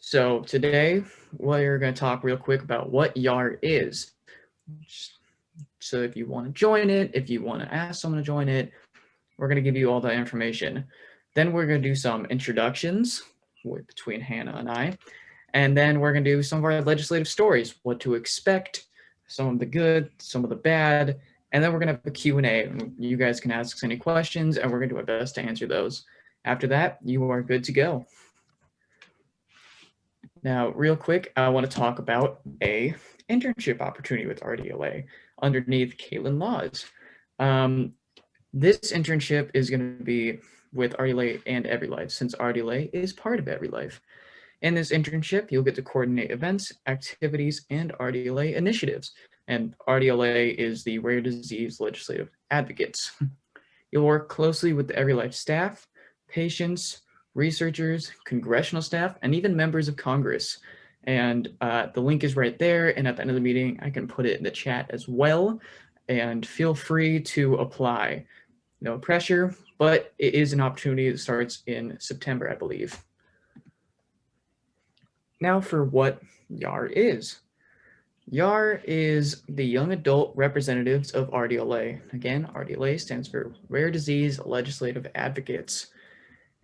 So today we're going to talk real quick about what YAR is. So if you want to join it, if you want to ask someone to join it, we're going to give you all that information. Then we're going to do some introductions between Hannah and I. And then we're going to do some of our legislative stories, what to expect, some of the good, some of the bad. And then we're going to have a Q&A. You guys can ask us any questions, and we're going to do our best to answer those. After that, you are good to go. Now, real quick, I want to talk about a internship opportunity with RDLA underneath Caitlin Laws. This internship is going to be with RDLA and EveryLife, since RDLA is part of EveryLife. In this internship, you'll get to coordinate events, activities, and RDLA initiatives. And RDLA is the Rare Disease Legislative Advocates. You'll work closely with the EveryLife staff, patients, researchers, congressional staff, and even members of Congress. And the link is right there. And at the end of the meeting, I can put it in the chat as well. And feel free to apply. No pressure, but it is an opportunity that starts in September, I believe. Now for what YAR is. YAR is the Young Adult Representatives of RDLA. Again, RDLA stands for Rare Disease Legislative Advocates.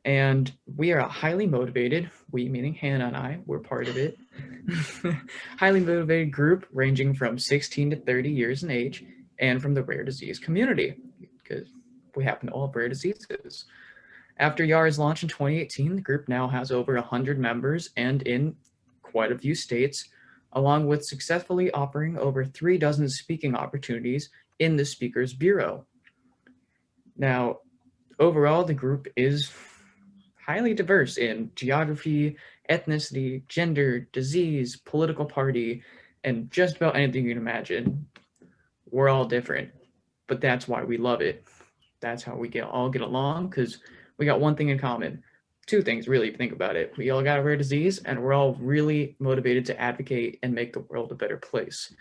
And we are a highly motivated, we meaning Hannah and I, we're part of it, highly motivated group ranging from 16 to 30 years in age and from the rare disease community, because we happen to all have rare diseases. After YARA's launch in 2018, the group now has over 100 members and in quite a few states, along with successfully offering over 3 dozen speaking opportunities in the Speakers Bureau. Now, overall, the group is highly diverse in geography, ethnicity, gender, disease, political party, and just about anything you can imagine. We're all different, but that's why we love it. That's how we all get along, because we got one thing in common. 2 things, really, if you think about it. We all got a rare disease, and we're all really motivated to advocate and make the world a better place.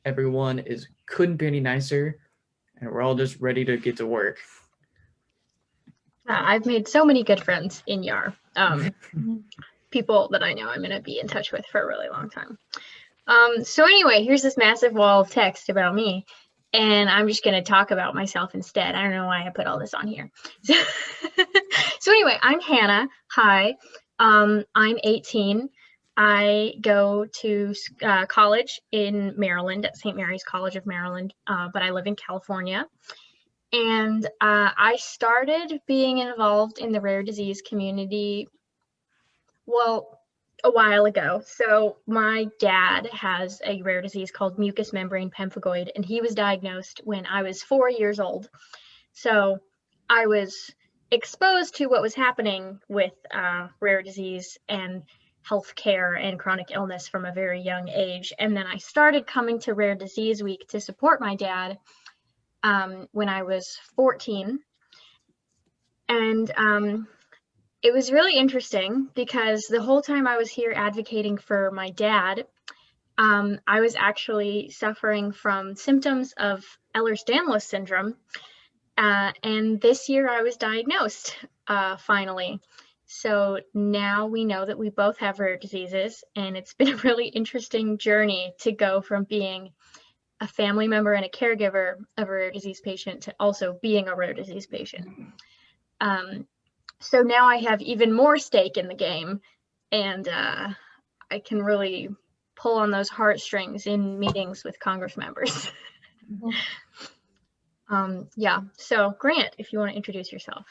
Everyone couldn't be any nicer, and we're all just ready to get to work. I've made so many good friends in YAR. People that I know I'm going to be in touch with for a really long time. So anyway, here's this massive wall of text about me, and I'm just going to talk about myself instead. I don't know why I put all this on here. So anyway, I'm Hannah. Hi. I'm 18. I go to college in Maryland at St. Mary's College of Maryland, but I live in California. And I started being involved in the rare disease community, well, a while ago. So my dad has a rare disease called mucous membrane pemphigoid, and he was diagnosed when I was 4 years old. So I was exposed to what was happening with rare disease and healthcare and chronic illness from a very young age. And then I started coming to Rare Disease Week to support my dad when I was 14. And it was really interesting because the whole time I was here advocating for my dad, I was actually suffering from symptoms of Ehlers-Danlos syndrome. And this year I was diagnosed finally. So now we know that we both have rare diseases, and it's been a really interesting journey to go from being a family member and a caregiver of a rare disease patient to also being a rare disease patient. So now I have even more stake in the game, and I can really pull on those heartstrings in meetings with Congress members. Yeah, so Grant, if you want to introduce yourself.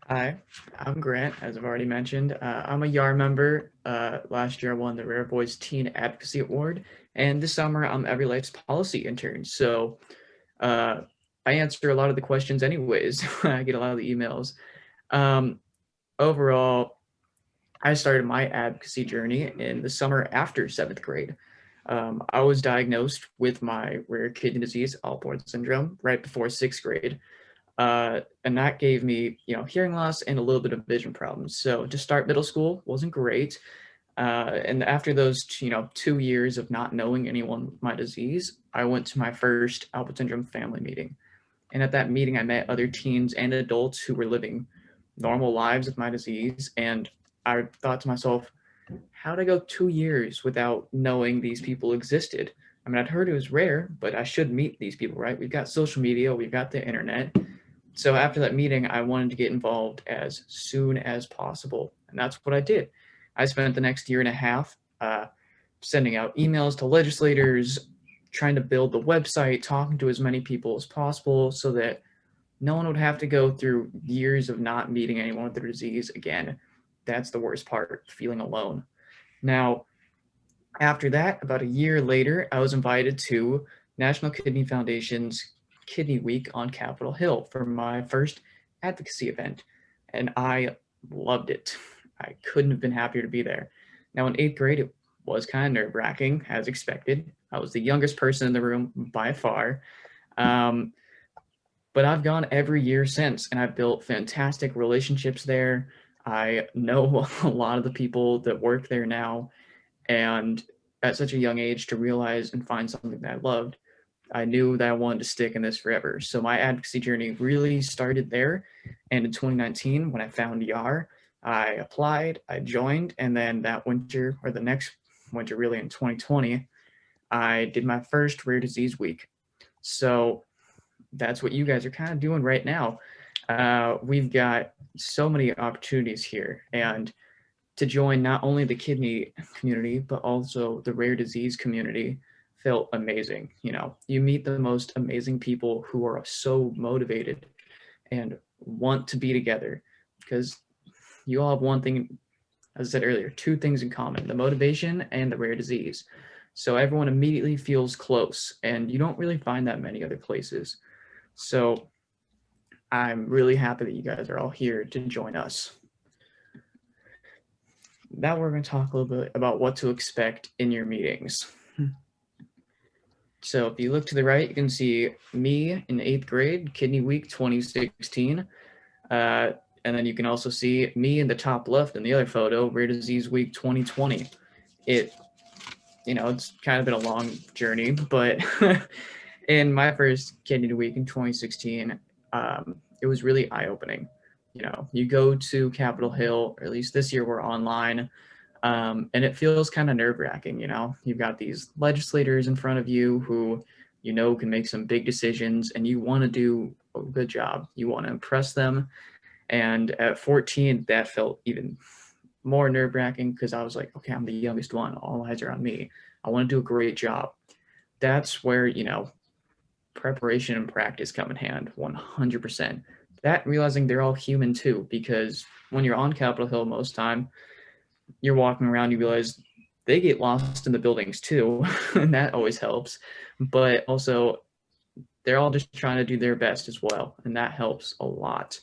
Hi, I'm Grant, as I've already mentioned. I'm a YAR member. Last year I won the Rare Boys Teen Advocacy Award, and this summer I'm EveryLife's policy intern. So I answer a lot of the questions anyways. I get a lot of the emails. Overall, I started my advocacy journey in the summer after 7th grade. I was diagnosed with my rare kidney disease, Alport syndrome, right before 6th grade. And that gave me, hearing loss and a little bit of vision problems. So to start middle school wasn't great. And after those, 2 years of not knowing anyone with my disease, I went to my first Alport syndrome family meeting. And at that meeting, I met other teens and adults who were living normal lives with my disease. And I thought to myself, how did I go 2 years without knowing these people existed? I mean, I'd heard it was rare, but I should meet these people, right? We've got social media, we've got the internet. So after that meeting, I wanted to get involved as soon as possible. And that's what I did. I spent the next year and a half sending out emails to legislators, trying to build the website, talking to as many people as possible so that no one would have to go through years of not meeting anyone with the disease again. That's the worst part, feeling alone. Now, after that, about a year later, I was invited to National Kidney Foundation's Kidney Week on Capitol Hill for my first advocacy event, and I loved it. I couldn't have been happier to be there. Now, in eighth grade, it was kind of nerve wracking, as expected. I was the youngest person in the room by far. Um, but I've gone every year since, and I've built fantastic relationships there. I know a lot of the people that work there now, and at such a young age to realize and find something that I loved, I knew that I wanted to stick in this forever. So my advocacy journey really started there. And in 2019, when I found YAR, I applied, I joined, and then that winter, or the next winter really in 2020, I did my first rare disease week. So that's what you guys are kind of doing right now. We've got so many opportunities here. And to join not only the kidney community, but also the rare disease community felt amazing. You know, you meet the most amazing people who are so motivated and want to be together because you all have one thing, as I said earlier, two things in common, the motivation and the rare disease. So everyone immediately feels close, and you don't really find that many other places. So I'm really happy that you guys are all here to join us. Now we're going to talk a little bit about what to expect in your meetings. So if you look to the right, you can see me in eighth grade, Kidney Week 2016. And then you can also see me in the top left in the other photo, Rare Disease Week 2020. It's kind of been a long journey, but in my first Kidney Week in 2016, it was really eye-opening. You know, you go to Capitol Hill, or at least this year we're online, and it feels kind of nerve-wracking. You know, you've got these legislators in front of you who you know can make some big decisions, and you want to do a good job. You want to impress them. And at 14, that felt even more nerve-wracking because I was like, okay, I'm the youngest one. All eyes are on me. I want to do a great job. That's where, you know, preparation and practice come in hand 100%. That realizing they're all human too, because when you're on Capitol Hill most time, you're walking around, you realize they get lost in the buildings too, and that always helps. But also, they're all just trying to do their best as well, and that helps a lot.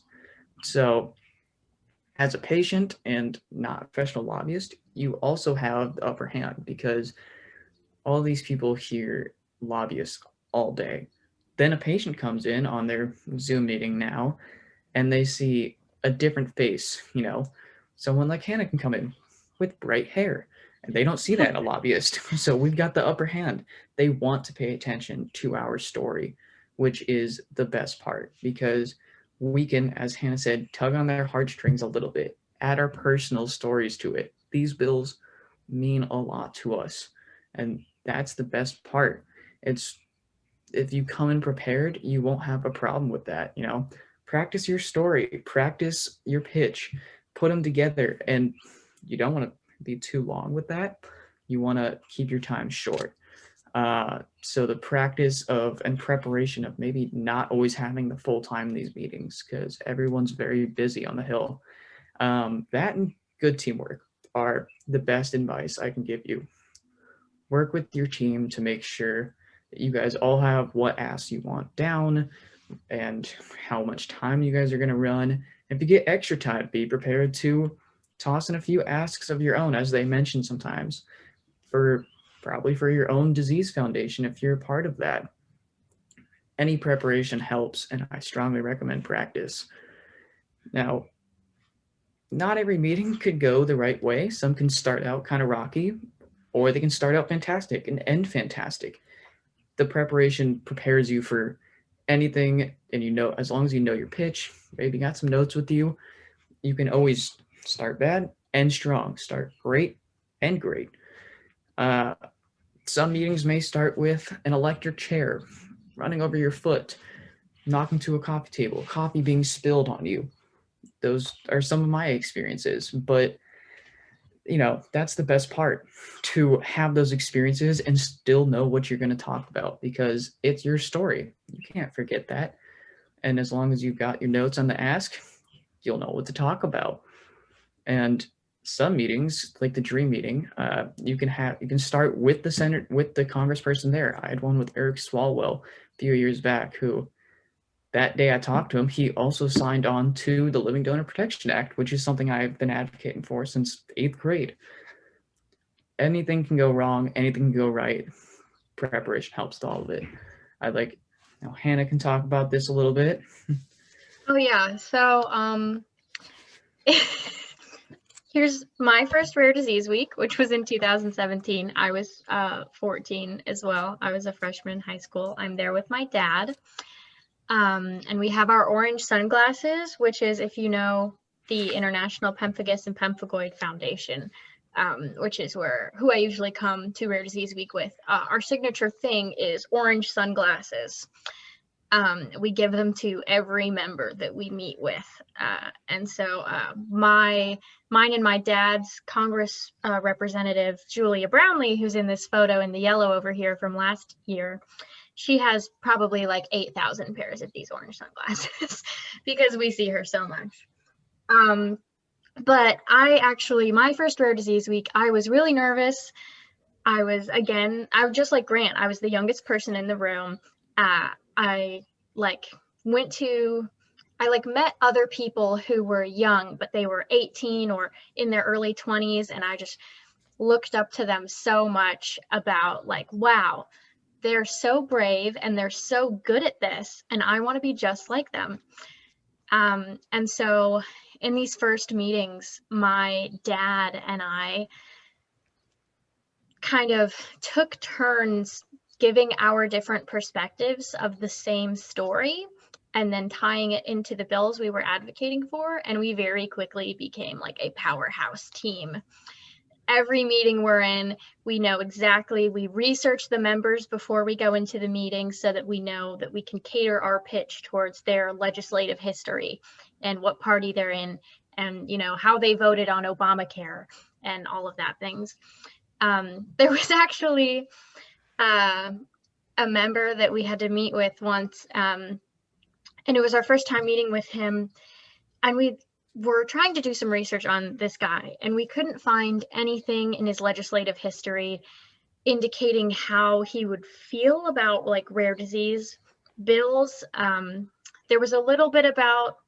So, as a patient and not a professional lobbyist, you also have the upper hand because all these people hear lobbyists all day. Then a patient comes in on their Zoom meeting now, and they see a different face, you know. Someone like Hannah can come in with bright hair, and they don't see that in a lobbyist. So we've got the upper hand. They want to pay attention to our story, which is the best part because we can, as Hannah said, tug on their heartstrings a little bit, add our personal stories to it. These bills mean a lot to us, and that's the best part. It's if you come in prepared, you won't have a problem with that, you know. Practice your story, practice your pitch, put them together, and you don't want to be too long with that. You want to keep your time short. So the practice of and preparation of maybe not always having the full time in these meetings because everyone's very busy on the Hill. That and good teamwork are the best advice I can give you. Work with your team to make sure that you guys all have what asks you want down and how much time you guys are going to run. If you get extra time, be prepared to toss in a few asks of your own, as they mention sometimes, probably for your own disease foundation if you're a part of that. Any preparation helps, and I strongly recommend practice. Now, not every meeting could go the right way. Some can start out kind of rocky, or they can start out fantastic and end fantastic. The preparation prepares you for anything, and you know, as long as you know your pitch, maybe got some notes with you, you can always start bad end strong. Start great, end great. Some meetings may start with an electric chair running over your foot, knocking to a coffee table, coffee being spilled on you. Those are some of my experiences, but that's the best part, to have those experiences and still know what you're going to talk about, because it's your story. You can't forget that. And as long as you've got your notes on the ask, you'll know what to talk about. And some meetings, like the dream meeting, you can start with the congressperson there. I had one with Eric Swalwell a few years back, who that day I talked to him, he also signed on to the Living Donor Protection Act, which is something I've been advocating for since 8th grade. Anything can go wrong, anything can go right. Preparation helps with all of it. Hannah can talk about this a little bit. Oh yeah, so here's my first rare disease week, which was in 2017. I was 14 as well. I was a freshman in high school. I'm there with my dad. And we have our orange sunglasses, which is, if you know, the International Pemphigus and Pemphigoid Foundation, which is who I usually come to Rare Disease Week with. Our signature thing is orange sunglasses. We give them to every member that we meet with. And so mine and my dad's Congress representative, Julia Brownlee, who's in this photo in the yellow over here from last year, she has probably like 8,000 pairs of these orange sunglasses because we see her so much. But my first Rare Disease Week, I was really nervous. I was just like Grant, I was the youngest person in the room. I met other people who were young, but they were 18 or in their early 20s. And I just looked up to them so much about wow, they're so brave and they're so good at this, and I want to be just like them. And so in these first meetings, my dad and I kind of took turns giving our different perspectives of the same story and then tying it into the bills we were advocating for. And we very quickly became like a powerhouse team. Every meeting we're in, we research the members before we go into the meeting so that we know that we can cater our pitch towards their legislative history and what party they're in and, how they voted on Obamacare and all of that things. There was actually a member that we had to meet with once, and it was our first time meeting with him, and we were trying to do some research on this guy, and we couldn't find anything in his legislative history indicating how he would feel about rare disease bills. There was a little bit about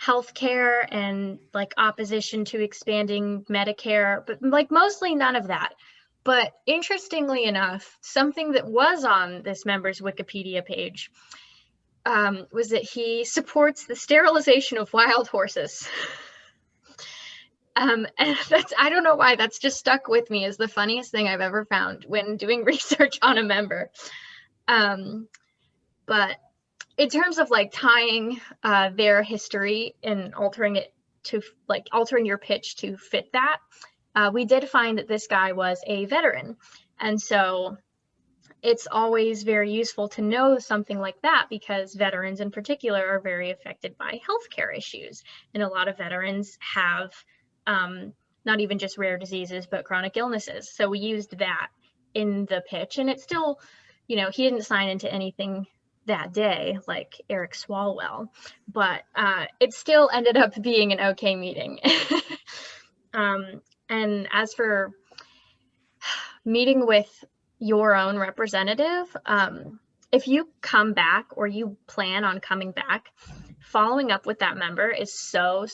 healthcare and opposition to expanding Medicare, but mostly none of that. But interestingly enough, something that was on this member's Wikipedia page was that he supports the sterilization of wild horses. And I don't know why, that's just stuck with me as the funniest thing I've ever found when doing research on a member. But in terms of tying their history and altering your pitch to fit that, we did find that this guy was a veteran. And so it's always very useful to know something like that, because veterans in particular are very affected by healthcare issues. And a lot of veterans have not even just rare diseases, but chronic illnesses. So we used that in the pitch, and it's still, he didn't sign into anything that day like Eric Swalwell, but it still ended up being an okay meeting. And as for meeting with your own representative, if you come back or you plan on coming back, following up with that member is so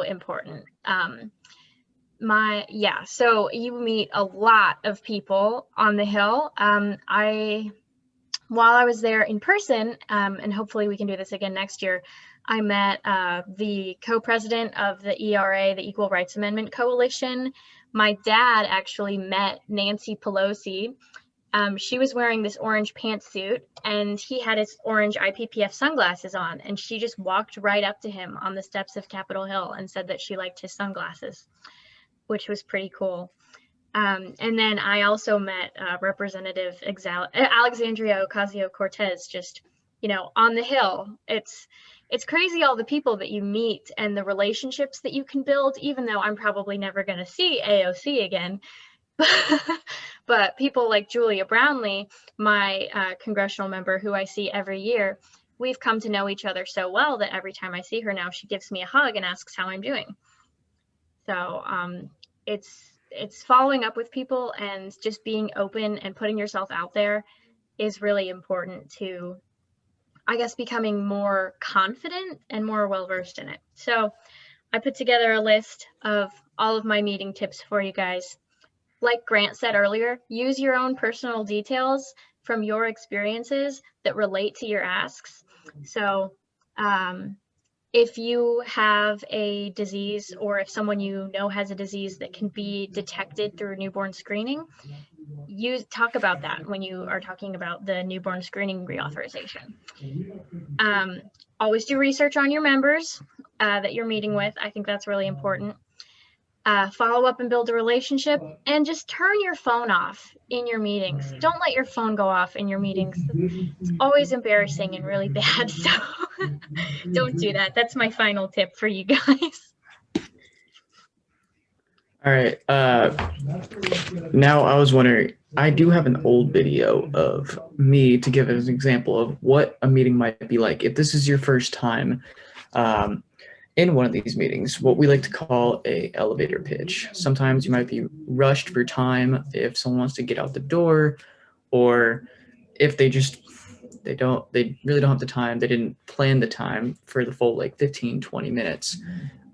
important. So you meet a lot of people on the Hill. While I was there in person, and hopefully we can do this again next year, I met the co-president of the ERA, the Equal Rights Amendment Coalition. My dad actually met Nancy Pelosi. She was wearing this orange pantsuit, and he had his orange IPPF sunglasses on, and she just walked right up to him on the steps of Capitol Hill and said that she liked his sunglasses. which was pretty cool. And then I also met Representative Alexandria Ocasio-Cortez, just, you know, on the Hill. It's crazy all the people that you meet and the relationships that you can build, even though I'm probably never going to see AOC again. But people like Julia Brownlee, my congressional member who I see every year, we've come to know each other so well that every time I see her now, she gives me a hug and asks how I'm doing. So it's following up with people and just being open and putting yourself out there is really important to, I guess, becoming more confident and more well-versed in it. So I put together a list of all of my meeting tips for you guys. Like Grant said earlier, use your own personal details from your experiences that relate to your asks. So if you have a disease, or if someone you know has a disease that can be detected through newborn screening, talk about that when you are talking about the newborn screening reauthorization. Always do research on your members that you're meeting with. I think that's really important. Follow up and build a relationship, and just turn your phone off in your meetings. Don't let your phone go off in your meetings. It's always embarrassing and really bad, so don't do that. That's my final tip for you guys. All right. Now I was wondering, I do have an old video of me to give as an example of what a meeting might be like. If this is your first time in one of these meetings, what we like to call a elevator pitch. Sometimes you might be rushed for time if someone wants to get out the door, or if they really don't have the time, they didn't plan the time for the full like 15, 20 minutes.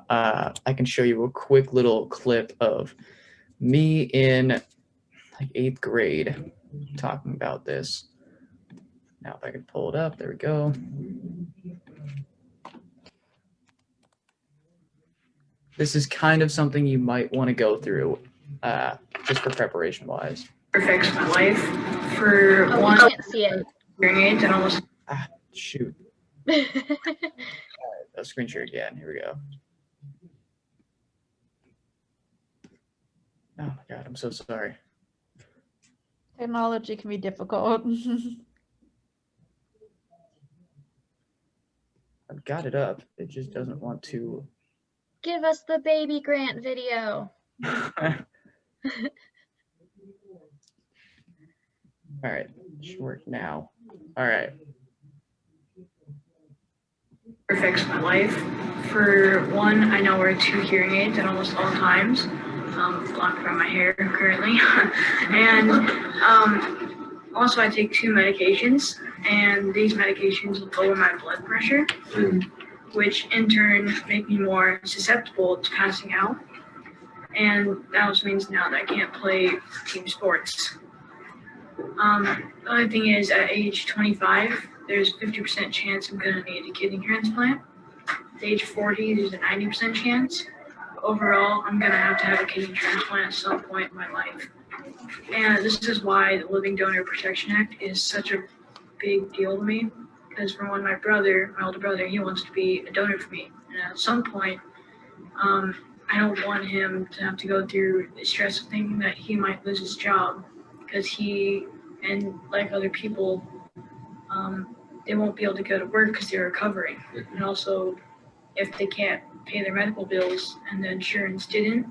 I can show you a quick little clip of me in like 8th grade talking about this. Now if I can pull it up, there we go. This is kind of something you might want to go through just for preparation wise. Affects my life for one. I can't see it. Experience and almost. Shoot. All right, I'll screen share again. Here we go. Oh my God, I'm so sorry. Technology can be difficult. I've got it up. It just doesn't want to. Give us the baby Grant video. All right, should work now. All right. Affects my life. For one, I now wear 2 hearing aids at almost all times. Blocked by my hair currently. And also I take 2 medications, and these medications lower my blood pressure, which in turn make me more susceptible to passing out. And that also means now that I can't play team sports. The only thing is, at age 25, there's a 50% chance I'm gonna need a kidney transplant. At age 40, there's a 90% chance. Overall, I'm gonna have to have a kidney transplant at some point in my life. And this is why the Living Donor Protection Act is such a big deal to me. Because for one, my older brother, he wants to be a donor for me. And at some point, I don't want him to have to go through the stress of thinking that he might lose his job, because he, and like other people, they won't be able to go to work because they're recovering. And also, if they can't pay their medical bills and the insurance didn't,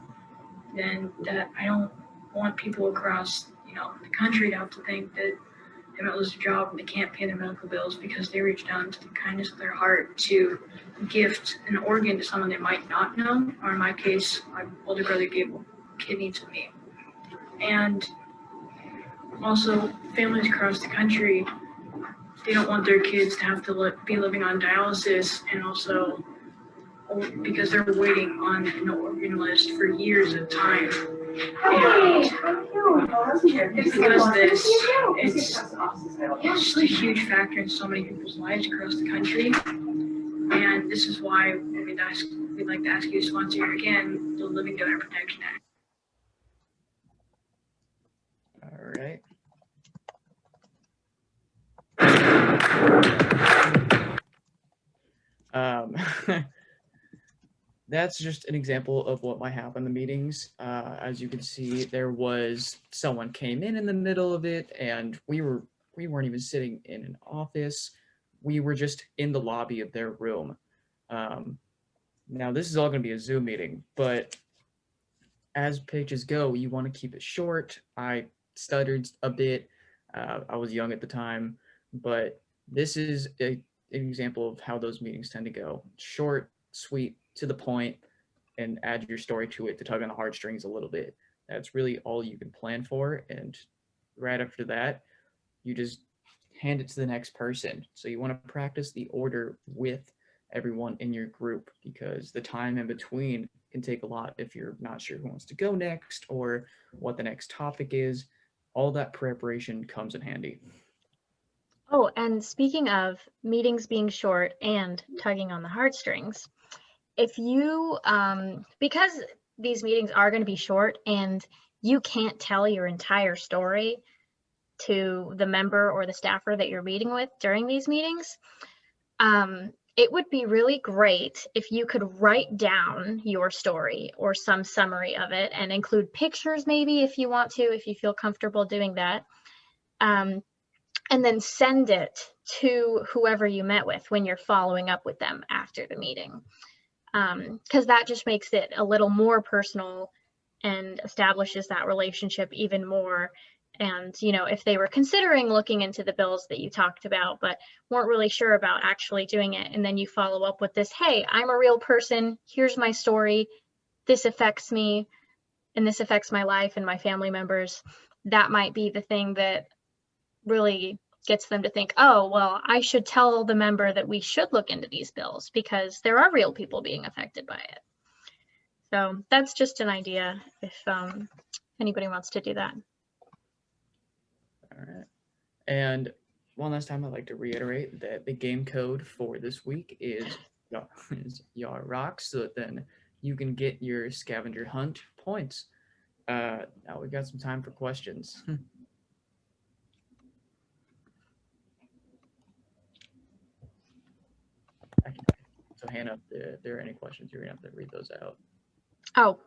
then that I don't want people across, the country to have to think that they might lose their job and they can't pay their medical bills because they reached down to the kindness of their heart to gift an organ to someone they might not know, or in my case, my older brother gave a kidney to me. And also, families across the country, they don't want their kids to have to be living on dialysis, and also because they're waiting on an organ list for years of time. And because of this, it's just a huge factor in so many people's lives across the country. And this is why we'd like to ask you to sponsor again the Living Donor Protection Act. All right. that's just an example of what might happen in the meetings. As you can see, there was someone came in the middle of it, and we weren't even sitting in an office. We were just in the lobby of their room. Now this is all going to be a Zoom meeting, but as pitches go, you want to keep it short. I stuttered a bit. I was young at the time, but this is an example of how those meetings tend to go: short, sweet, to the point, and add your story to it to tug on the heartstrings a little bit. That's really all you can plan for. And right after that, you just hand it to the next person. So you want to practice the order with everyone in your group, because the time in between can take a lot if you're not sure who wants to go next or what the next topic is. All that preparation comes in handy. Oh, and speaking of meetings being short and tugging on the heartstrings, if you, because these meetings are going to be short and you can't tell your entire story to the member or the staffer that you're meeting with during these meetings, it would be really great if you could write down your story or some summary of it and include pictures maybe if you want to, if you feel comfortable doing that. And then send it to whoever you met with when you're following up with them after the meeting. Because that just makes it a little more personal and establishes that relationship even more. And, you know, if they were considering looking into the bills that you talked about, but weren't really sure about actually doing it, and then you follow up with this, hey, I'm a real person, here's my story, this affects me, and this affects my life and my family members, that might be the thing that really gets them to think, oh, well, I should tell the member that we should look into these bills because there are real people being affected by it. So that's just an idea if anybody wants to do that. All right. And one last time, I'd like to reiterate that the game code for this week is YARA, so that then you can get your scavenger hunt points. Now we've got some time for questions. So Hannah, if there are any questions, you're gonna have to read those out. Oh,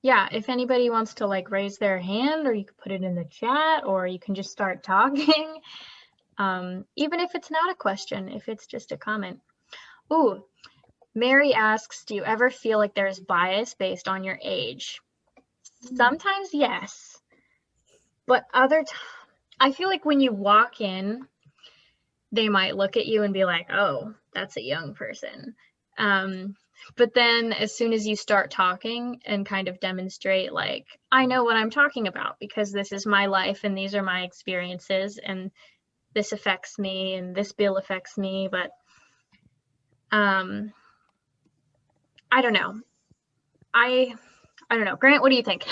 yeah, if anybody wants to like raise their hand, or you can put it in the chat, or you can just start talking. Even if it's not a question, if it's just a comment. Ooh, Mary asks, do you ever feel like there's bias based on your age? Sometimes yes, but I feel like when you walk in, they might look at you and be like, oh, that's a young person. But then as soon as you start talking and kind of demonstrate, like, I know what I'm talking about because this is my life and these are my experiences and this affects me and this bill affects me, but I don't know. I don't know. Grant, what do you think?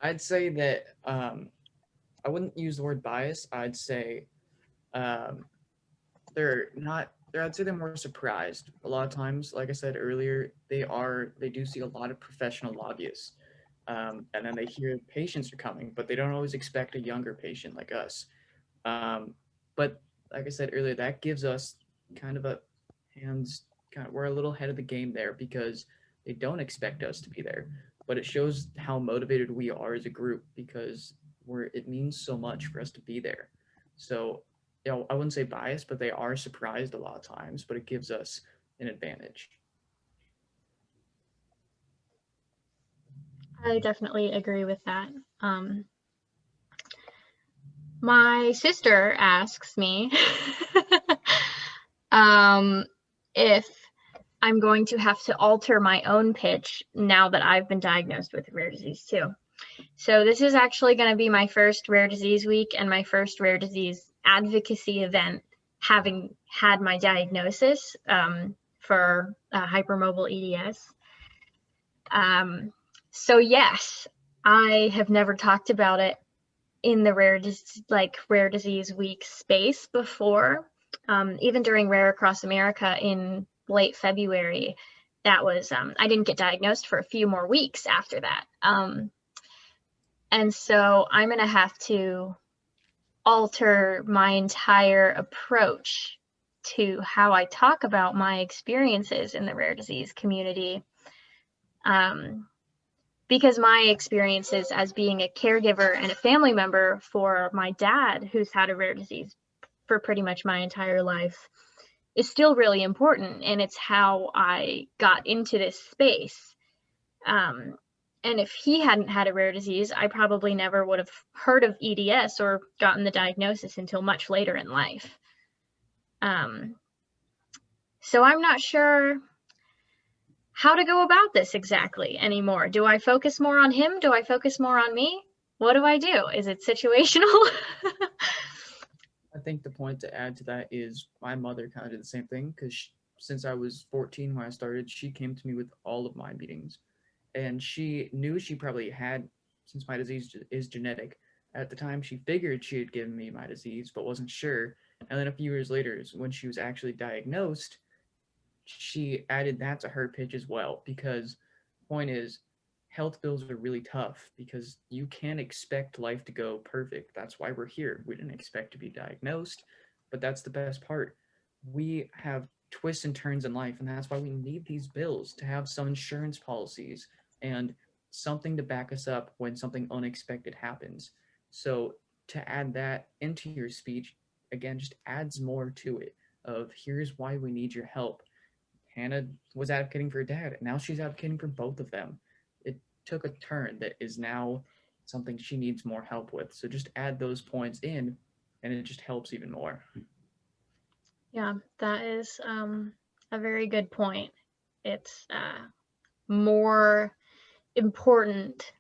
I'd say that I wouldn't use the word bias. I'd say they're not. I'd say they're more surprised. A lot of times, like I said earlier, they do see a lot of professional lobbyists, and then they hear patients are coming, but they don't always expect a younger patient like us. But like I said earlier, that gives us kind of we're a little ahead of the game there because they don't expect us to be there. But it shows how motivated we are as a group because it means so much for us to be there. So, you know, I wouldn't say biased, but they are surprised a lot of times, but it gives us an advantage. I definitely agree with that. My sister asks me if I'm going to have to alter my own pitch now that I've been diagnosed with rare disease too. So this is actually going to be my first rare disease week and my first rare disease advocacy event, having had my diagnosis for hypermobile EDS. So yes, I have never talked about it in the rare disease week space before. Even during Rare Across America in late February, that was I didn't get diagnosed for a few more weeks after that. And so I'm gonna have to alter my entire approach to how I talk about my experiences in the rare disease community. Because my experiences as being a caregiver and a family member for my dad, who's had a rare disease for pretty much my entire life, is still really important. And it's how I got into this space. And if he hadn't had a rare disease, I probably never would have heard of EDS or gotten the diagnosis until much later in life. So I'm not sure how to go about this exactly anymore. Do I focus more on him? Do I focus more on me? What do I do? Is it situational? I think the point to add to that is my mother kind of did the same thing, because since I was 14 when I started, she came to me with all of my meetings. And she knew she probably had, since my disease is genetic, at the time she figured she had given me my disease, but wasn't sure. And then a few years later, when she was actually diagnosed, she added that to her pitch as well, because point is, health bills are really tough because you can't expect life to go perfect. That's why we're here. We didn't expect to be diagnosed, but that's the best part. We have twists and turns in life, and that's why we need these bills to have some insurance policies and something to back us up when something unexpected happens. So to add that into your speech, again, just adds more to it of here's why we need your help. Hannah was advocating for her dad, and now she's advocating for both of them. It took a turn that is now something she needs more help with. So just add those points in, and it just helps even more. Yeah, that is a very good point. It's more important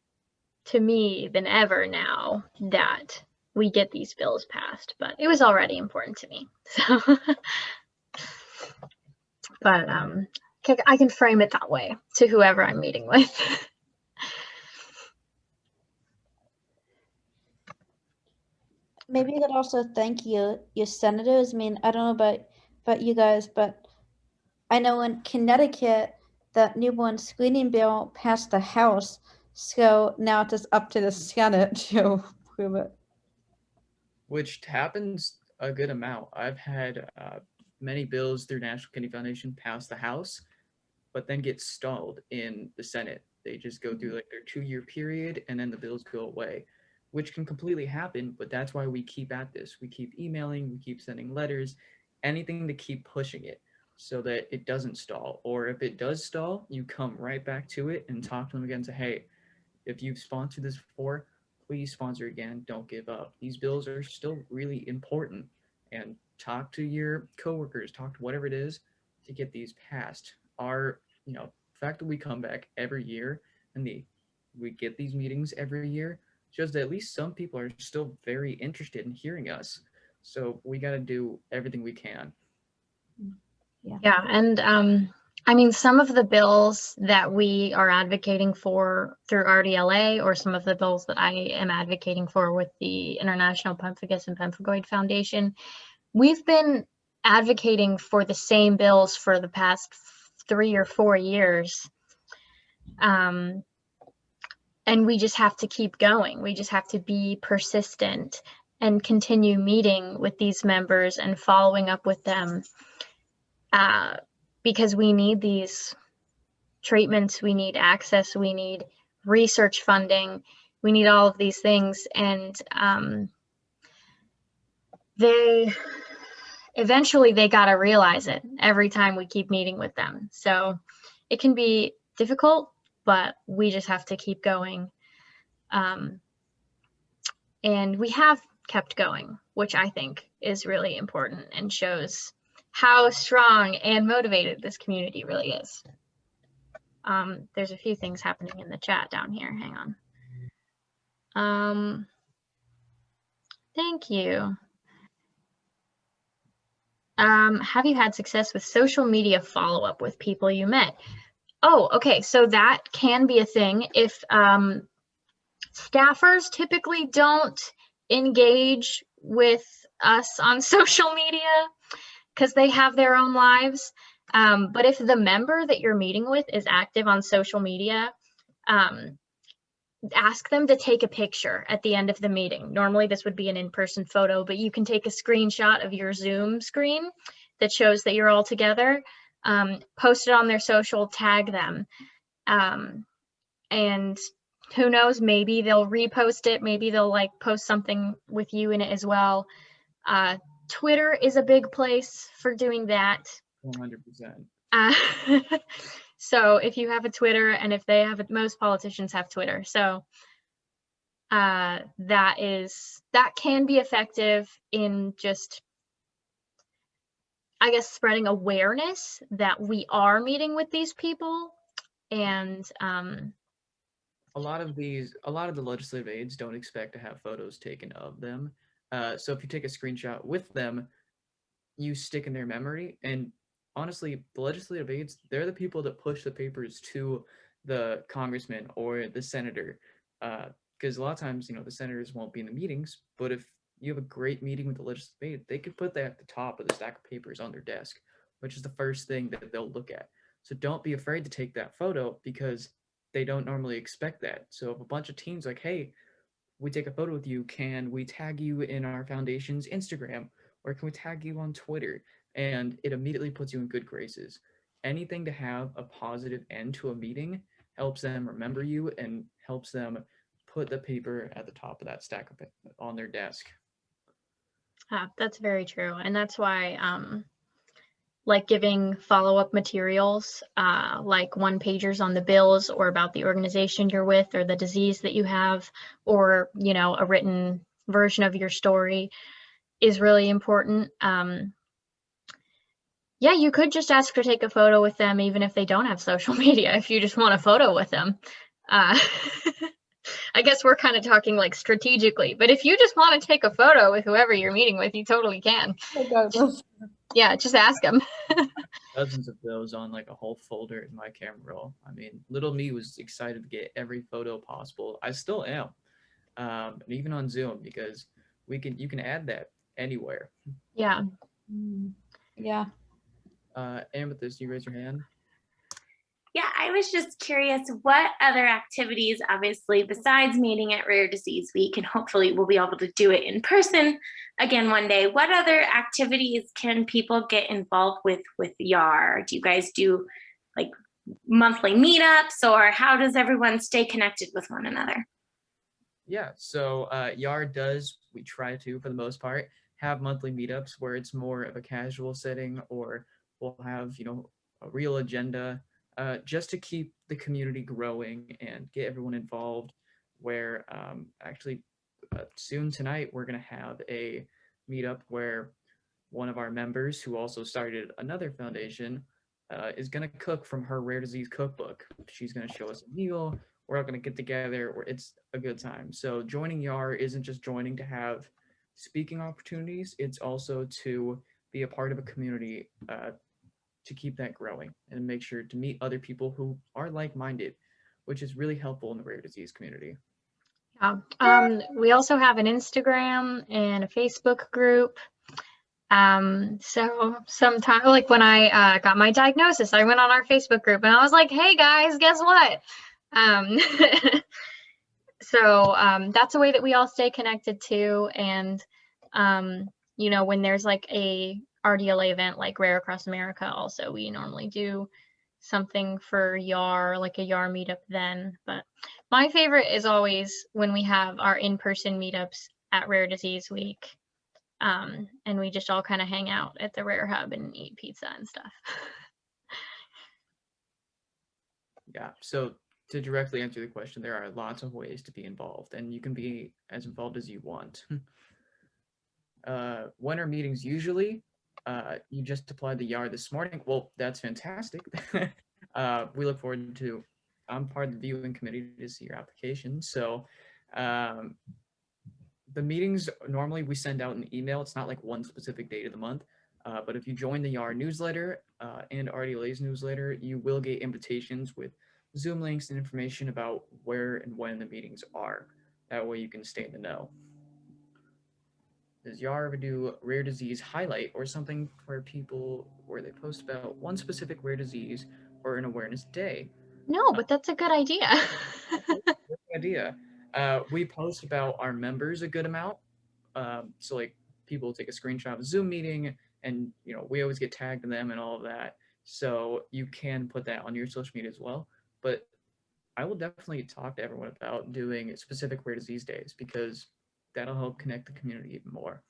to me than ever now that we get these bills passed, but it was already important to me. So, but I can frame it that way to whoever I'm meeting with. Maybe you could also thank your senators. I mean, I don't know about you guys, but I know in Connecticut the newborn screening bill passed the House, so now it's just up to the Senate to approve it. Which happens a good amount. I've had many bills through National Kidney Foundation pass the House, but then get stalled in the Senate. They just go through like their 2-year period, and then the bills go away, which can completely happen. But that's why we keep at this. We keep emailing, we keep sending letters, anything to keep pushing it so that it doesn't stall. Or if it does stall, you come right back to it and talk to them again and say, hey, if you've sponsored this before, please sponsor again. Don't give up. These bills are still really important. And talk to your coworkers, talk to whatever it is to get these passed. Our, fact that we come back every year and we get these meetings every year shows that at least some people are still very interested in hearing us. So we got to do everything we can. Yeah, and I mean, some of the bills that we are advocating for through RDLA, or some of the bills that I am advocating for with the International Pemphigus and Pemphigoid Foundation, we've been advocating for the same bills for the past 3 or 4 years. And we just have to keep going. We just have to be persistent and continue meeting with these members and following up with them. Because we need these treatments, we need access, we need research funding, we need all of these things. And eventually they got to realize it every time we keep meeting with them. So it can be difficult, but we just have to keep going. And we have kept going, which I think is really important and shows how strong and motivated this community really is. There's a few things happening in the chat down here. Hang on. Thank you. Have you had success with social media follow-up with people you met? Oh, okay. So that can be a thing. If staffers typically don't engage with us on social media because they have their own lives. But if the member that you're meeting with is active on social media, ask them to take a picture at the end of the meeting. Normally this would be an in-person photo, but you can take a screenshot of your Zoom screen, that shows that you're all together, post it on their social, tag them. And who knows, maybe they'll repost it, maybe they'll like post something with you in it as well. Twitter is a big place for doing that. 100%. So if you have a Twitter, and if they have it, most politicians have Twitter. So that can be effective in just, I guess, spreading awareness that we are meeting with these people. And a lot of the legislative aides don't expect to have photos taken of them. So if you take a screenshot with them, you stick in their memory. And honestly, the legislative aides, they're the people that push the papers to the congressman or the senator. Because a lot of times, the senators won't be in the meetings, but if you have a great meeting with the legislative aide, they could put that at the top of the stack of papers on their desk, which is the first thing that they'll look at. So don't be afraid to take that photo, because they don't normally expect that. So if a bunch of teams like, hey, we take a photo with you, can we tag you in our foundation's Instagram, or can we tag you on Twitter? And it immediately puts you in good graces. Anything to have a positive end to a meeting helps them remember you and helps them put the paper at the top of that stack of it on their desk. That's very true. And that's why like giving follow-up materials, like one-pagers on the bills or about the organization you're with or the disease that you have, or, a written version of your story is really important. Yeah, you could just ask to take a photo with them, even if they don't have social media, if you just want a photo with them. I guess we're kind of talking like strategically, but if you just want to take a photo with whoever you're meeting with, you totally can. Yeah, just ask them. Dozens of those on like a whole folder in my camera roll. I mean, little me was excited to get every photo possible. I still am, and even on Zoom, because you can add that anywhere. Yeah. Yeah. Amethyst, you raise your hand. Yeah, I was just curious, what other activities, obviously, besides meeting at Rare Disease Week, and hopefully we'll be able to do it in person again one day, what other activities can people get involved with YAR? Do you guys do like monthly meetups, or how does everyone stay connected with one another? Yeah, so YAR does, we try to, for the most part, have monthly meetups where it's more of a casual setting, or we'll have, a real agenda, just to keep the community growing and get everyone involved, where actually soon tonight we're going to have a meetup where one of our members, who also started another foundation, is going to cook from her rare disease cookbook. She's going to show us a meal. We're all going to get together. It's a good time. So joining YAR isn't just joining to have speaking opportunities. It's also to be a part of a community, to keep that growing and make sure to meet other people who are like-minded, which is really helpful in the rare disease community. Yeah. We also have an Instagram and a Facebook group. So sometimes, like when I got my diagnosis, I went on our Facebook group and I was like, hey guys, guess what? So that's a way that we all stay connected too. And, when there's like a RDLA event like Rare Across America, also we normally do something for YAR, like a YAR meetup then. But my favorite is always when we have our in-person meetups at Rare Disease Week. And we just all kind of hang out at the Rare Hub and eat pizza and stuff. Yeah, so to directly answer the question, there are lots of ways to be involved, and you can be as involved as you want. When are meetings usually? You just applied the YAR this morning. Well, that's fantastic. We look forward to, I'm part of the viewing committee to see your application. So the meetings, normally we send out an email. It's not like one specific date of the month. But if you join the YAR newsletter and RDLA's newsletter, you will get invitations with Zoom links and information about where and when the meetings are. That way you can stay in the know. Does YAR ever do rare disease highlight or something where they post about one specific rare disease or an awareness day? No, but that's a good idea. Good idea. We post about our members a good amount. So like people take a screenshot of a Zoom meeting and we always get tagged in them and all of that. So you can put that on your social media as well. But I will definitely talk to everyone about doing specific rare disease days, because that'll help connect the community even more.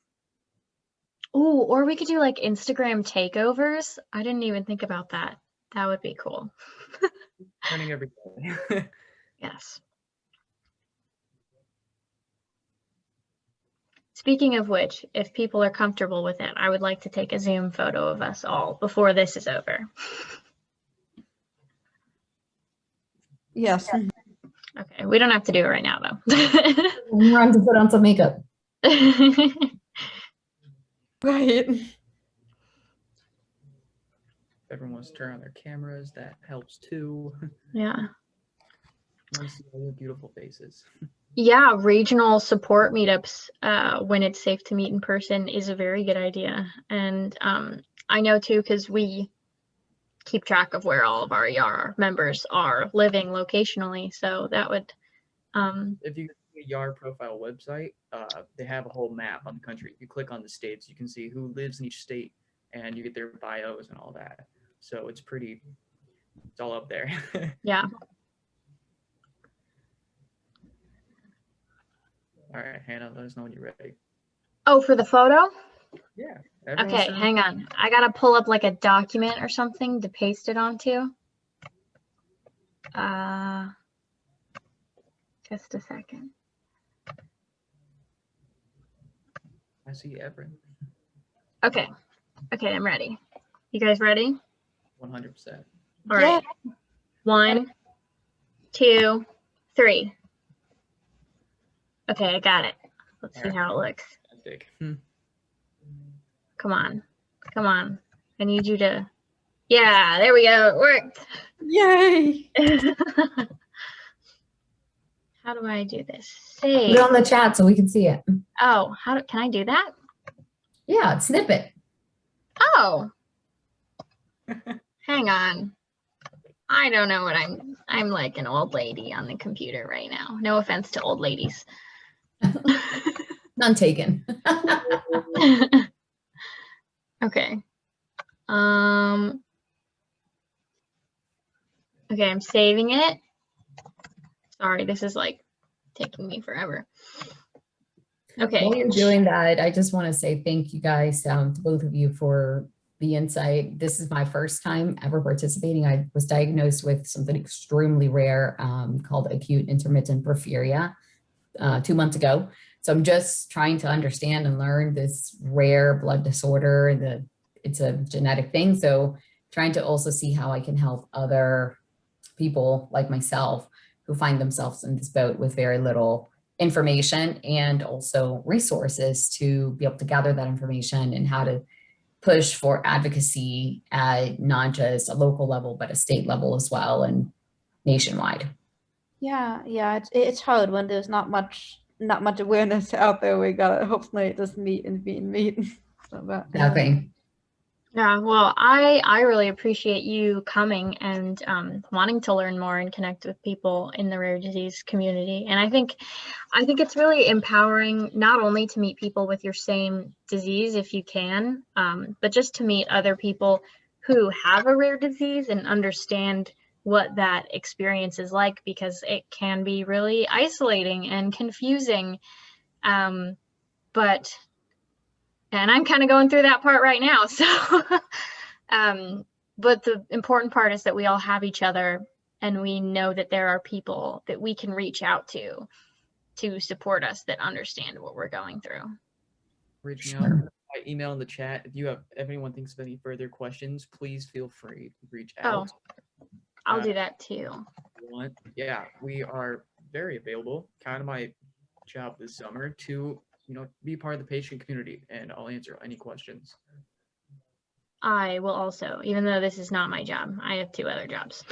Ooh, or we could do like Instagram takeovers. I didn't even think about that. That would be cool. Learning every day. Yes. Speaking of which, if people are comfortable with it, I would like to take a Zoom photo of us all before this is over. Yes. Okay, we don't have to do it right now though. We're on to put on some makeup. Right. If everyone wants to turn on their cameras, that helps too. Yeah. I want to see all your beautiful faces. Yeah, regional support meetups when it's safe to meet in person is a very good idea. And I know too, because we keep track of where all of our YARA members are living locationally. So that would... If you go to the YARA profile website, they have a whole map on the country. If you click on the states, you can see who lives in each state, and you get their bios and all that. So it's all up there. Yeah. All right, Hannah, let us know when you're ready. Oh, for the photo? Yeah. Okay, hang on. I gotta pull up like a document or something to paste it onto. Just a second. I see Everin. Okay. Okay, I'm ready. You guys ready? 100%. All right. 1, 2, 3. Okay, I got it. Let's see how it looks. Fantastic. Come on. Come on. I need you to... Yeah, there we go. It worked. Yay. How do I do this? Put Save. it on the chat so we can see it. Oh, can I do that? Yeah, snip it. Oh. Hang on. I don't know what I'm like an old lady on the computer right now. No offense to old ladies. None taken. Okay. Okay, I'm saving it. Sorry, this is like taking me forever. Okay. While you're doing that, I just want to say thank you guys to both of you for the insight. This is my first time ever participating. I was diagnosed with something extremely rare called acute intermittent porphyria 2 months ago. So I'm just trying to understand and learn this rare blood disorder. It's a genetic thing. So trying to also see how I can help other people like myself who find themselves in this boat with very little information and also resources to be able to gather that information, and how to push for advocacy at not just a local level, but a state level as well, and nationwide. Yeah, it's hard when there's not much awareness out there. We gotta hopefully just meet and meet. So that, Exactly. Yeah, well, I really appreciate you coming and wanting to learn more and connect with people in the rare disease community. And I think it's really empowering not only to meet people with your same disease if you can, but just to meet other people who have a rare disease and understand what that experience is like, because it can be really isolating and confusing. And I'm kind of going through that part right now. So, but the important part is that we all have each other, and we know that there are people that we can reach out to support us, that understand what we're going through. Reaching out by email in the chat. If anyone thinks of any further questions, please feel free to reach out. Oh, I'll do that too. Yeah, we are very available. Kind of my job this summer to be part of the patient community, and I'll answer any questions. I will also, even though this is not my job, I have 2 other jobs.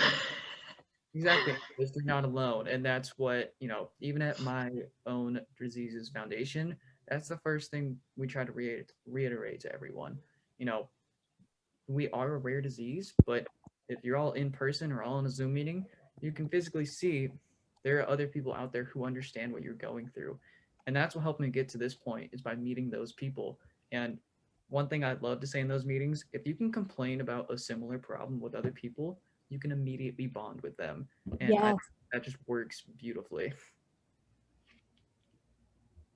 Exactly, because they're not alone, and that's what even at my own diseases foundation, that's the first thing we try to reiterate to everyone. We are a rare disease, but if you're all in person or all in a Zoom meeting, you can physically see there are other people out there who understand what you're going through. And that's what helped me get to this point, is by meeting those people. And one thing I'd love to say in those meetings, if you can complain about a similar problem with other people, you can immediately bond with them. And Yeah. that just works beautifully.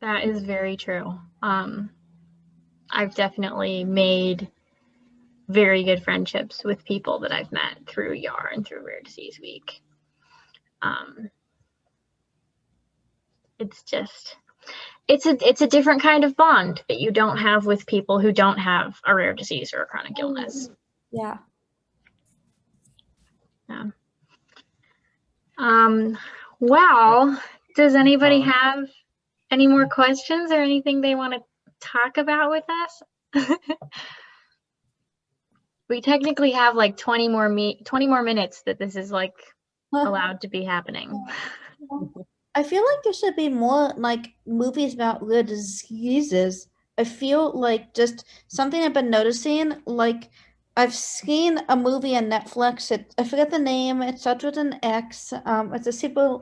That is very true. I've definitely made very good friendships with people that I've met through YARA and through Rare Disease Week. It's just, it's a different kind of bond that you don't have with people who don't have a rare disease or a chronic illness. Yeah. Yeah. Well, does anybody have any more questions or anything they want to talk about with us? We technically have like 20 more minutes that this is like allowed to be happening. I feel like there should be more like movies about rare diseases. I feel like just something I've been noticing, like I've seen a movie on Netflix. I forget the name. It starts with an X. It's a super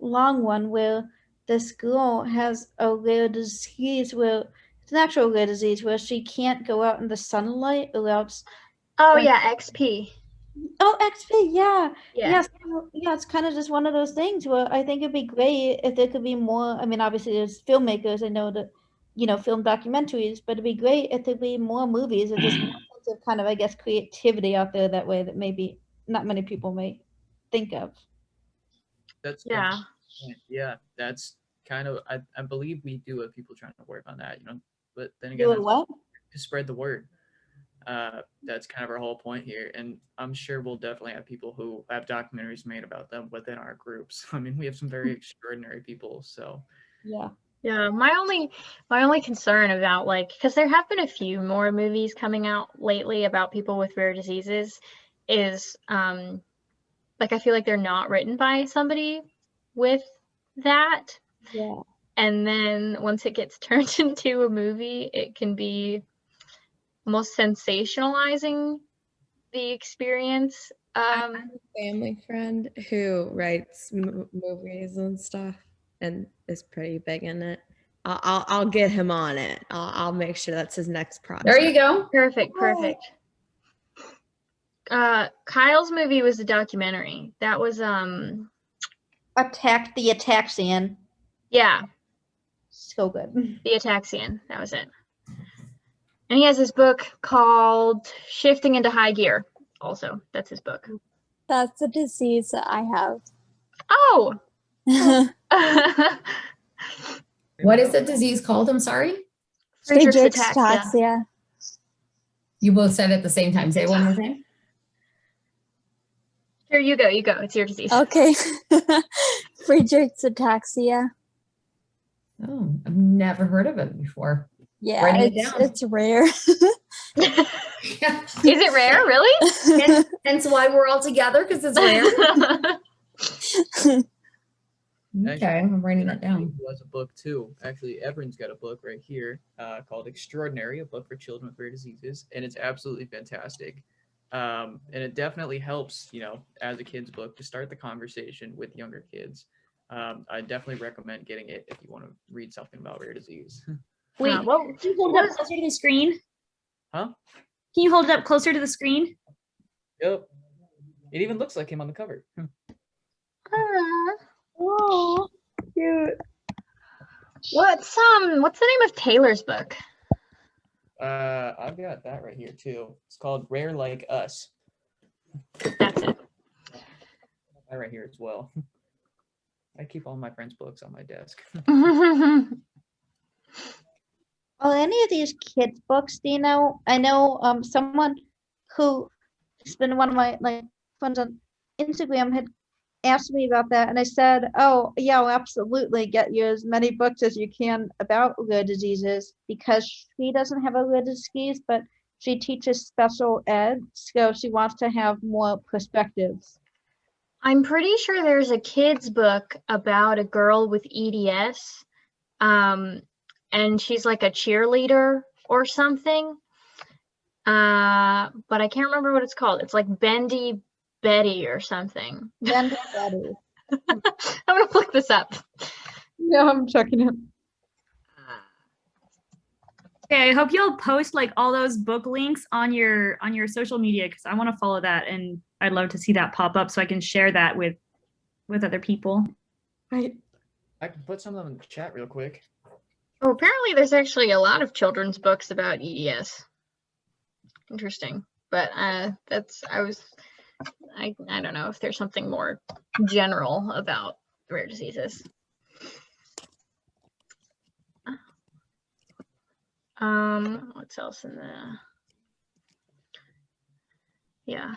long one where this girl has a rare disease where it's an actual rare disease where she can't go out in the sunlight or else. Oh yeah, XP. Oh, XP, yeah. Yeah. Yes. Yeah, it's kind of just one of those things where I think it'd be great if there could be more. I mean, obviously there's filmmakers, I know that, film documentaries, but it'd be great if there'd be more movies or just more sense of kind of, I guess, creativity out there that way that maybe not many people may think of. That's Yeah. Yeah, that's kind of, I believe we do have people trying to work on that, but then Do again, it what? to spread the word. That's kind of our whole point here, and I'm sure we'll definitely have people who have documentaries made about them within our groups. I mean, we have some very extraordinary people, so Yeah. Yeah, my only concern about because there have been a few more movies coming out lately about people with rare diseases is I feel like they're not written by somebody with that. Yeah. And then once it gets turned into a movie, it can be almost sensationalizing the experience. I have a family friend who writes movies and stuff and is pretty big in it. I'll get him on it. I'll make sure that's his next project. There you go. Perfect. Kyle's movie was a documentary. That was the Ataxian. Yeah. So good. The Ataxian. That was it. And he has this book called Shifting into High Gear. Also, that's his book. That's a disease that I have. Oh. What is the disease called? I'm sorry. Friedreich's ataxia. You both said it at the same time. Say it one more time. Here you go. It's your disease. Okay. Friedreich's ataxia. Oh, I've never heard of it before. Yeah, it's rare. Is it rare, really? Hence why we're all together, because it's rare. Okay, I'm writing that down. He has a book too. Actually, Everin's got a book right here called Extraordinary, a book for children with rare diseases, and it's absolutely fantastic. And it definitely helps, as a kid's book to start the conversation with younger kids. I definitely recommend getting it if you want to read something about rare disease. Wait, can you hold it up closer to the screen? Huh? Can you hold it up closer to the screen? Yep. It even looks like him on the cover. Oh, cute. What's the name of Taylor's book? I've got that right here too. It's called Rare Like Us. That's it. That right here as well. I keep all my friends' books on my desk. Are any of these kids' books, do you know? I know someone who has been one of my friends on Instagram had asked me about that, and I said, oh yeah, I'll absolutely get you as many books as you can about rare diseases, because she doesn't have a rare disease, but she teaches special ed, so she wants to have more perspectives. I'm pretty sure there's a kid's book about a girl with EDS, and she's like a cheerleader or something, but I can't remember what it's called. It's like Bendy Betty or something. Bendy Betty. I'm gonna look this up. Yeah, I'm checking it. Okay, I hope you'll post like all those book links on your social media because I want to follow that and I'd love to see that pop up so I can share that with other people. Right. I can put some of them in the chat real quick. Oh, apparently there's actually a lot of children's books about EDS. Interesting. But I don't know if there's something more general about rare diseases. What's else in the, yeah.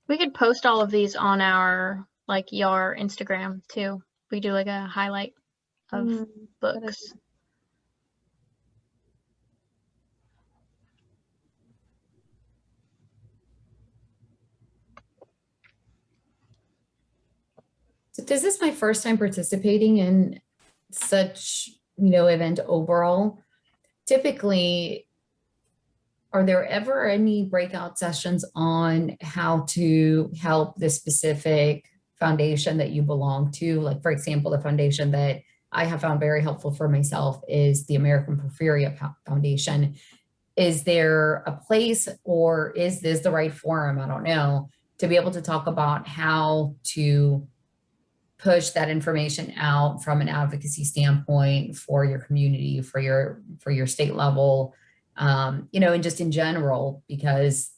We could post all of these on our like YAR Instagram too. We do like a highlight of books. So this is my first time participating in such, event overall. Typically, are there ever any breakout sessions on how to help the specific foundation that you belong to? Like, for example, the foundation that I have found very helpful for myself is the American Porphyria Foundation. Is there a place, or is this the right forum? I don't know, to be able to talk about how to push that information out from an advocacy standpoint for your community, for your state level, and just in general, because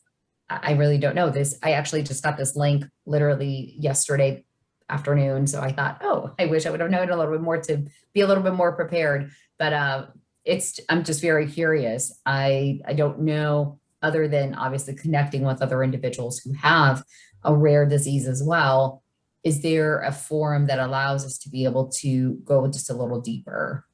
I really don't know this. I actually just got this link literally yesterday afternoon. So I thought, oh, I wish I would have known a little bit more to be a little bit more prepared. But I'm just very curious. I don't know, other than obviously connecting with other individuals who have a rare disease as well. Is there a forum that allows us to be able to go just a little deeper?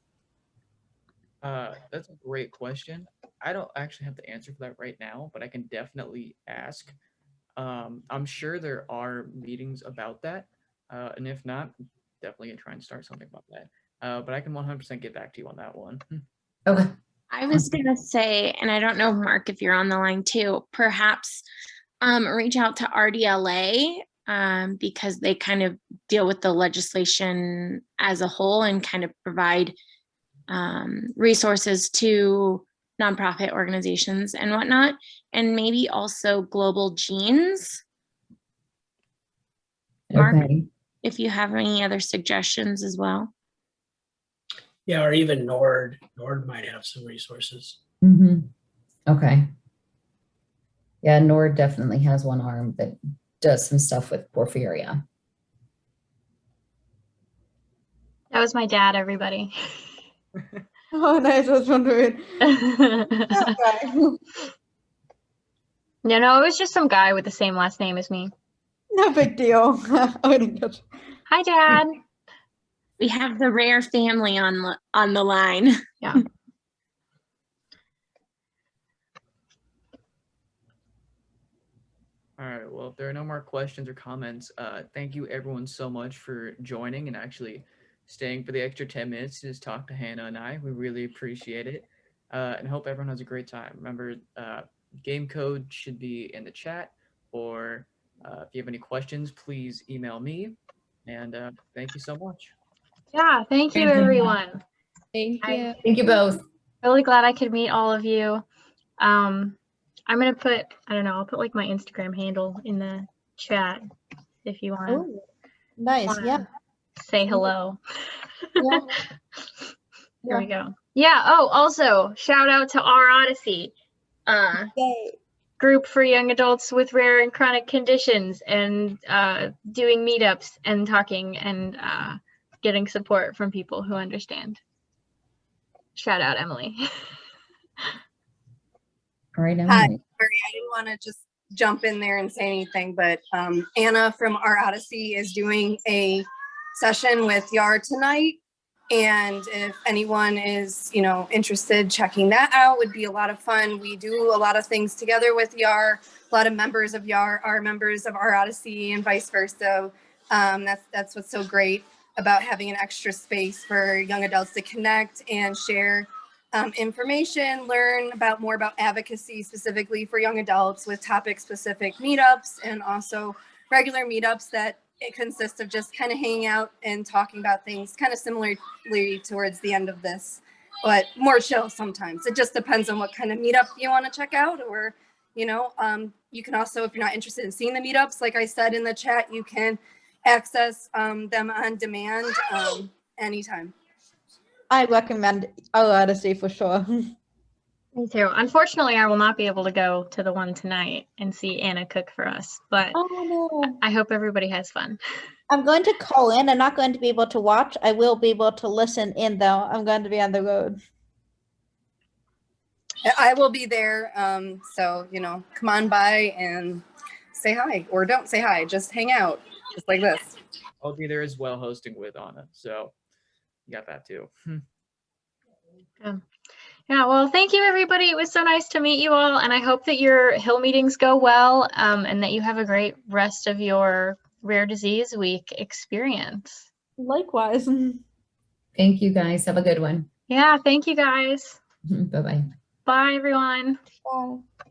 That's a great question. I don't actually have the answer for that right now, but I can definitely ask. I'm sure there are meetings about that. And if not, definitely gonna try and start something about that. But I can 100% get back to you on that one. Okay. I was going to say, and I don't know, Mark, if you're on the line too, perhaps reach out to RDLA because they kind of deal with the legislation as a whole and kind of provide resources to nonprofit organizations and whatnot, and maybe also Global Genes. Mark, Okay. if you have any other suggestions as well. Yeah, or even Nord. Nord might have some resources. Mm-hmm. Okay. Yeah, Nord definitely has one arm that does some stuff with porphyria. That was my dad, everybody. Oh, nice. I was wondering. No, it was just some guy with the same last name as me. No big deal. Hi, Dad. We have the rare family on the line. Yeah. All right. Well, if there are no more questions or comments, thank you everyone so much for joining and actually staying for the extra 10 minutes to just talk to Hannah and I. We really appreciate it, and hope everyone has a great time. Remember, game code should be in the chat, or if you have any questions, please email me. And thank you so much. Yeah, thank you, everyone. Thank you. Thank you both. Really glad I could meet all of you. I'm gonna put, I don't know, I'll put like my Instagram handle in the chat if you want. Oh, nice. Yeah. Say hello. Yeah. Here we go. Yeah. Oh, also shout out to our Odyssey group for young adults with rare and chronic conditions, and doing meetups and talking and getting support from people who understand. Shout out, Emily. All right, Emily. Hi, sorry, I didn't want to just jump in there and say anything, but Anna from our Odyssey is doing a session with YARA tonight. And if anyone is, interested, checking that out would be a lot of fun. We do a lot of things together with YARA. A lot of members of YARA are members of our Odyssey and vice versa. That's what's so great about having an extra space for young adults to connect and share information, learn more about advocacy specifically for young adults with topic-specific meetups, and also regular meetups that it consists of just kind of hanging out and talking about things kind of similarly towards the end of this. but more chill sometimes. It just depends on what kind of meetup you want to check out, or, you know, you can also, if you're not interested in seeing the meetups, like I said in the chat, you can access them on demand anytime. I recommend Odyssey for sure. Me too. Unfortunately, I will not be able to go to the one tonight and see Anna cook for us, but I hope everybody has fun. I'm going to call in. I'm not going to be able to watch. I will be able to listen in, though. I'm going to be on the road. I will be there. So, you know, come on by and say hi, or don't say hi. Just hang out, just like this. I'll be there as well, hosting with Anna. So you got that too. Yeah, well, thank you, everybody. It was so nice to meet you all, and I hope that your Hill meetings go well, and that you have a great rest of your Rare Disease Week experience. Likewise. Thank you, guys. Have a good one. Yeah, thank you, guys. Bye-bye. Bye, everyone. Bye.